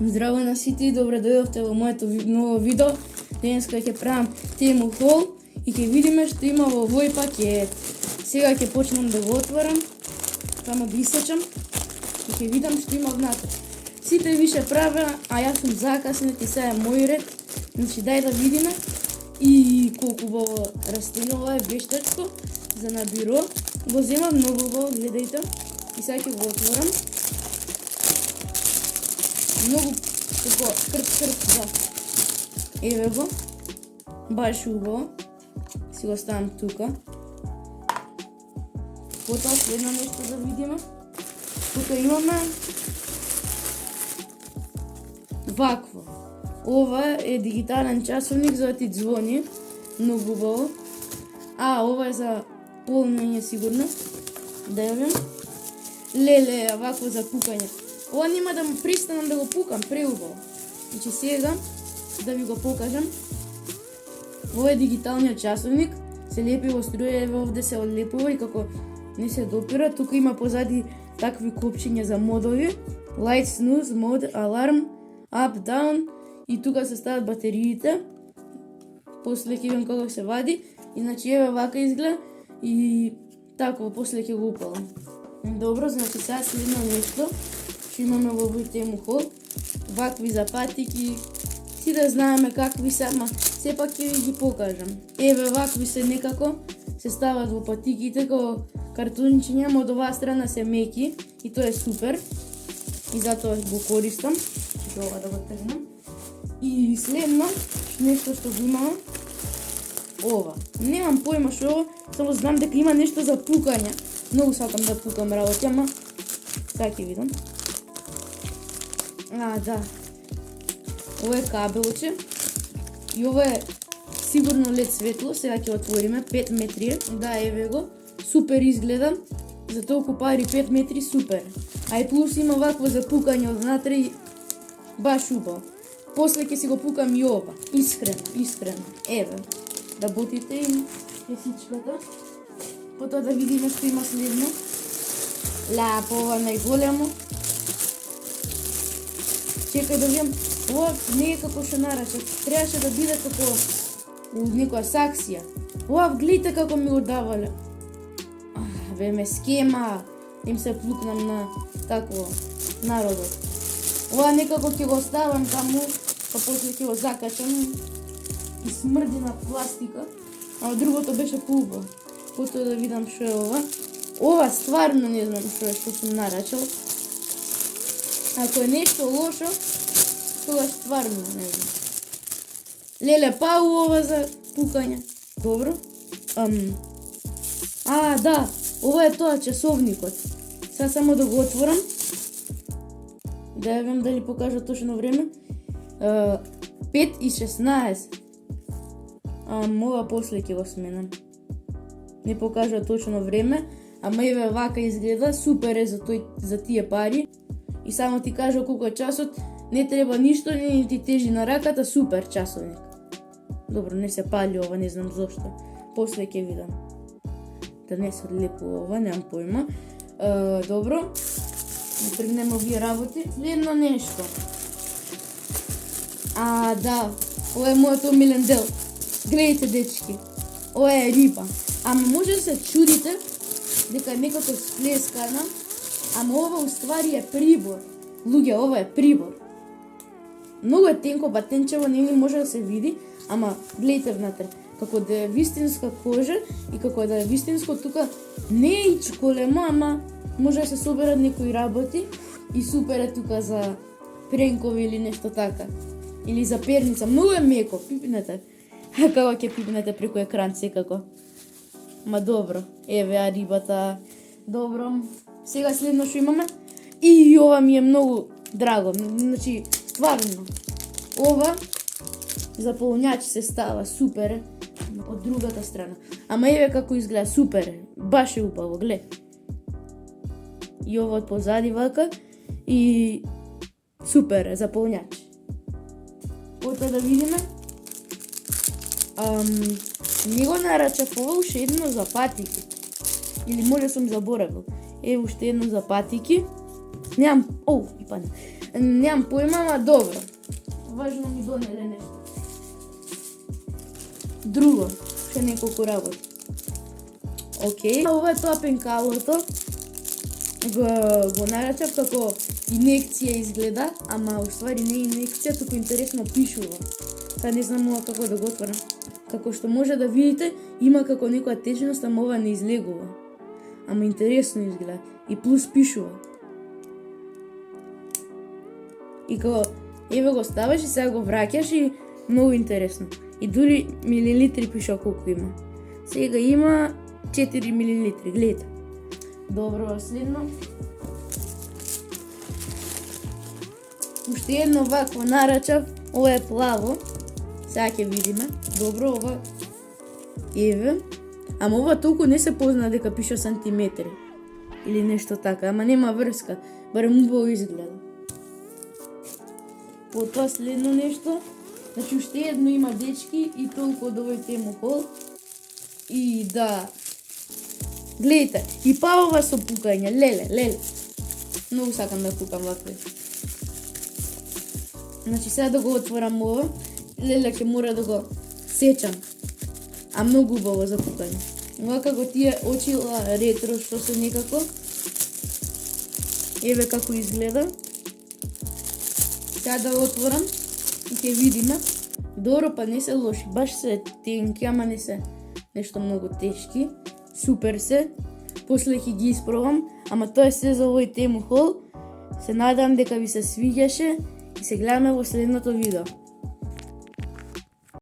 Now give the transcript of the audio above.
Здраво на сите и добре дојдовте во моето ново видео. Денеска ќе правам тему хол и ќе видиме што има во овој пакет. Сега ќе почнам да го отварам, само да исечам и ќе видам што има внатре. Сите више правеа, а јас сум закаснет и сега е мој ред. Значи дај да видиме и колку во растено ова е вештачко за на биро. Го земам многу убаво, гледајте. И сега ќе го отворам. Многу како крп, да. Еве го. Баш убаво. Си го ставам тука. Потоа следно нешто да видиме. Тука имаме вакво. Ова е дигитален часовник за да ти звони. Многу убаво. А, ова е за полнење сигурно. Да ја видам. Леле, вакво за пукање. Ова нема да му пристанам да го пукам, преубаво. Значи сега да ви го покажам. Ова е дигиталниот часовник. Се лепи во струја, еве овде се одлепува и како не се допира. Тука има позади такви копчиња за модови. Light, snooze, mode, alarm, up, down. И тука се стават батериите. После ќе видам како се вади. Иначе еве вака изгледа и тако после ќе го упалам. Добро, значи сега следно нешто што имаме во овој тему хол. Вакви за патики. Си да знаеме какви се, ама сепак ќе ви ги покажам. Еве вакви се некако се стават во патиките како картунчиња, од оваа страна се меки и тоа е супер. И затоа го користам. Ќе ова да го тргнам. И следно нешто што го имам ова. Немам појма што ова, само знам дека има нешто за пукање. Многу сакам да пукам работи, ама сега ќе видам. А, да. Ова е кабелче. И ова е сигурно лед светло. Сега ќе отвориме 5 метри. Да, еве го. Супер изгледа. За толку пари 5 метри супер. А и плюс има вакво за пукање однатре и баш убаво. После ќе си го пукам и ова. Искрено. Еве. Да ботите и песичката. Потоа да видиме што има следно. Лапо, ова најголемо. Чекај да видам. Ова не е како што нарача. Требаше да биде како у некоја саксија. Ова гледате како ми го давале. Ве ме скема. Им се плукнам на такво народот. Ова некако ќе го ставам таму, па после ќе го закачам и смрди на пластика. А другото беше поубаво. Потоа да видам што е ова. Ова стварно не знам што сум нарачал. Ако е нешто лошо, тогаш стварно не знам. Леле, пау ова за пукање. Добро. А, да, ова е тоа часовникот. Сега само да го отворам. Да ја видам дали покажа точно време. 5:16. Ова после ќе го сменам. Не покажа точно време, ама еве вака изгледа, супер е за тие пари. И само ти кажа колку е часот, не треба ништо, не ти тежи на раката, супер часовник. Добро, не се пали ова, не знам зошто. После ќе видам. Да не се одлепува ова, немам појма. Добро. Не тргнем овие работи. Следно нешто. А, да. Ова е мојот омилен дел. Гледайте, дечки. Ова е риба. Ама може да се чудите дека е некако сплескана, ама ова уствари е прибор. Луѓе, ова е прибор. Многу е тенко, батенчево, не може да се види, ама гледайте внатре. Како да е вистинска кожа и како да е вистинско тука не е и големо, ама може да се соберат некои работи и супер е тука за пренкови или нешто така. Или за перница. Многу е меко, пипнете. Како ќе пипнете преку екран секако. Ма добро. Еве а рибата. Добро. Сега следно што имаме. И ова ми е многу драго. Значи, стварно. Ова заполњач се става супер од другата страна. Ама еве како изгледа супер. Баш е убаво, глед. И ова од позади вака и супер е заполњач. Потоа да видиме. Не го нарачав ова уште едно за патики. Или може сум заборавил. Ево уште едно за патики. Немам, и падна. Немам појма, ама добро. Важно ми донеле нешто. Друго, ше неколку работи. Океј, ова е тоа пенкалото. Го наречав како инекција изгледа, ама уствари не е инекција, туку интересно пишува. Сега не знам ова како да го отворам. Како што може да видите, има како некоја течност, ама ова не излегува. Ама интересно изгледа. И плюс пишува. И како, еве го ставаш и сега го враќаш и многу интересно. И дури милилитри пишува колку има. Сега има 4 милилитри, гледате. Добро, следно. Уште едно вакво нарачав, ова е плаво. Сега ќе видиме. Добро, ова еве. Ама ова толку не се позна дека пише сантиметри. Или нешто така, ама нема врска. Барем убаво изгледа. Потоа следно нешто. Значи уште едно има дечки и толку од овој темохол. И да. Гледайте, и павова со пукање, леле. Многу сакам да пукам вакви. Значи сега да го отворам ова, леле ќе мора да го сечам. А многу убаво за пукање. Ова како тие очила ретро што се некако. Еве како изгледа. Сега да го отворам и ќе видиме. Добро, па не се лоши, баш се тенки, ама не се нешто многу тешки. Супер се. После ќе ги испробам, ама тоа е се за овој темохол. Се надам дека ви се свиѓаше и се гледаме во следното видео.